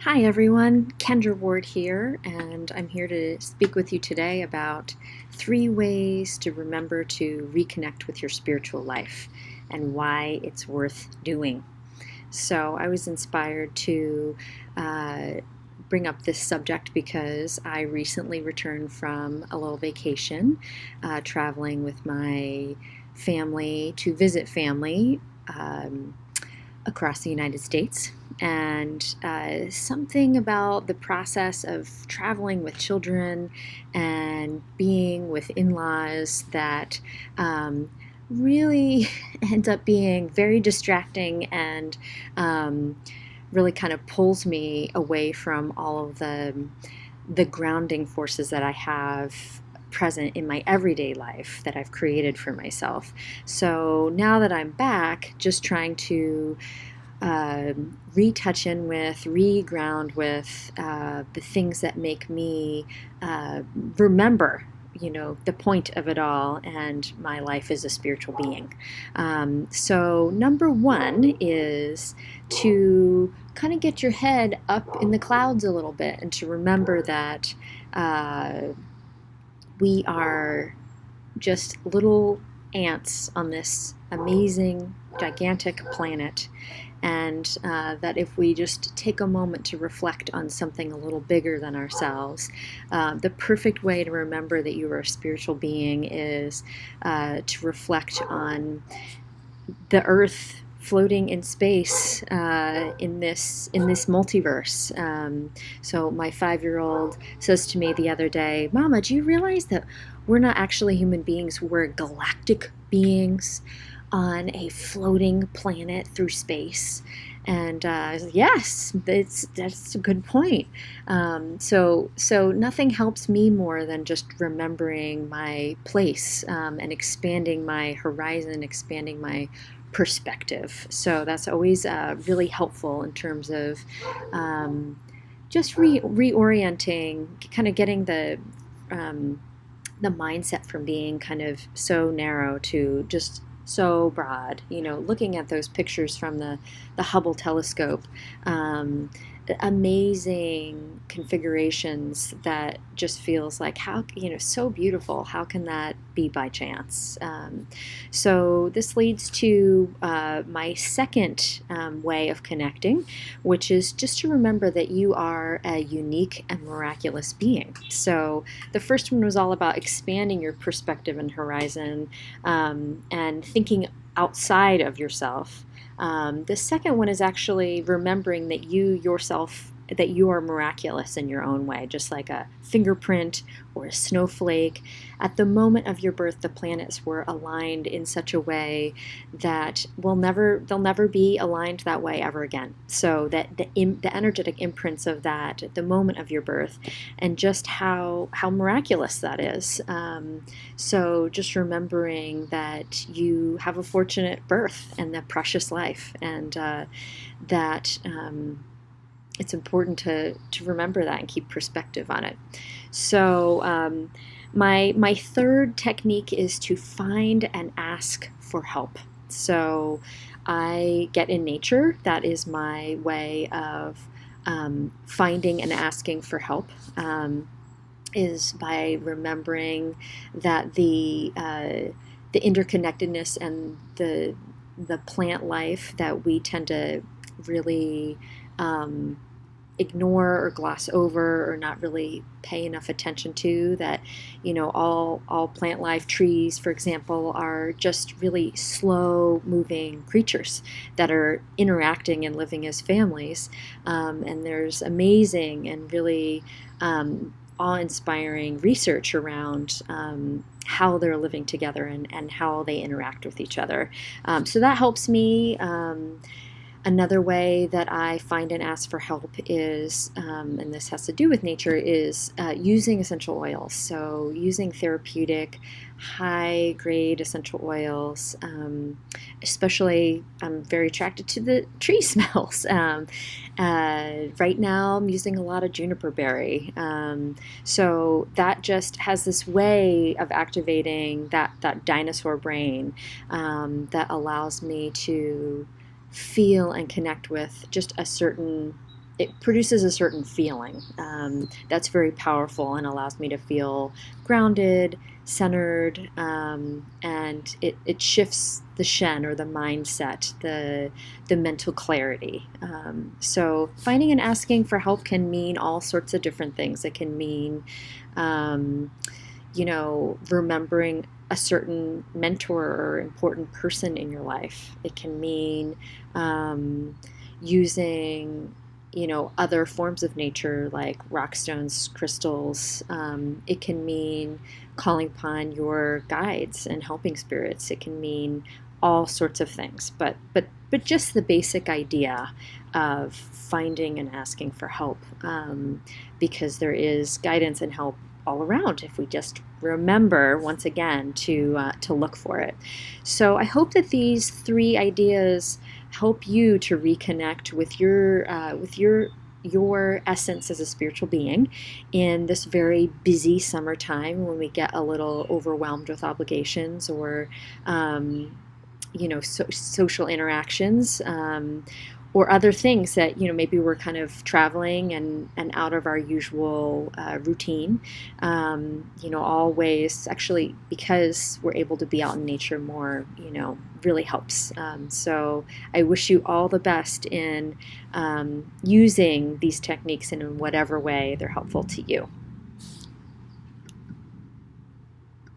Hi everyone, Kendra Ward here, and I'm here to speak with you today about 3 ways to remember to reconnect with your spiritual life and why it's worth doing. So I was inspired to uh, bring up this subject because I recently returned from a little vacation, traveling with my family to visit family. Across the United States. And something about the process of traveling with children and being with in laws that really ends up being very distracting and really kind of pulls me away from all of the grounding forces that I have present in my everyday life that I've created for myself. So now that I'm back, just trying to retouch in with, re-ground with the things that make me remember, the point of it all, and my life is a spiritual being. So number one is to kind of get your head up in the clouds a little bit and to remember that uh, we are just little ants on this amazing, gigantic planet. And that if we just take a moment to reflect on something a little bigger than ourselves, the perfect way to remember that you are a spiritual being is to reflect on the Earth floating in space in this multiverse. So my 5-year-old says to me the other day, "Mama, do you realize that we're not actually human beings? We're galactic beings on a floating planet through space." And I was like, yes, that's a good point. So nothing helps me more than just remembering my place and expanding my horizon, expanding my perspective. So that's always really helpful in terms of just reorienting, kind of getting the mindset from being kind of so narrow to just so broad. Looking at those pictures from the Hubble telescope, amazing configurations that just feels like, how, so beautiful. How can that be by chance? So this leads to my second way of connecting, which is just to remember that you are a unique and miraculous being. So the first one was all about expanding your perspective and horizon, and thinking outside of yourself. The second one is actually remembering that you are miraculous in your own way, just like a fingerprint or a snowflake. At the moment of your birth, the planets were aligned in such a way that they'll never be aligned that way ever again. So that the energetic imprints of that at the moment of your birth, and just how miraculous that is. So just remembering that you have a fortunate birth and a precious life, and that it's important to remember that and keep perspective on it. So my third technique is to find and ask for help. So I get in nature. That is my way of finding and asking for help. Is by remembering that the interconnectedness and the plant life that we tend to really um, ignore or gloss over or not really pay enough attention to, that all plant life, trees for example, are just really slow moving creatures that are interacting and living as families. And there's amazing and really awe-inspiring research around how they're living together and how they interact with each other. So that helps me. Another way that I find and ask for help is, and this has to do with nature, is using essential oils. So using therapeutic, high-grade essential oils. Especially, I'm very attracted to the tree smells. Right now, I'm using a lot of juniper berry. So that just has this way of activating that dinosaur brain that allows me to feel and connect with just a certain it produces a certain feeling that's very powerful and allows me to feel grounded, centered, and it shifts the shen or the mindset, the mental clarity. So finding and asking for help can mean all sorts of different things. It can mean, um, remembering a certain mentor or important person in your life. It can mean using other forms of nature like rock stones, crystals. It can mean calling upon your guides and helping spirits. It can mean all sorts of things, but just the basic idea of finding and asking for help, because there is guidance and help all around if we just remember once again to look for it. So I hope that these three ideas help you to reconnect with your essence as a spiritual being in this very busy summertime when we get a little overwhelmed with obligations or social interactions, or other things that maybe we're kind of traveling and out of our usual routine. Always actually, because we're able to be out in nature more, really helps. So I wish you all the best in using these techniques and in whatever way they're helpful to you.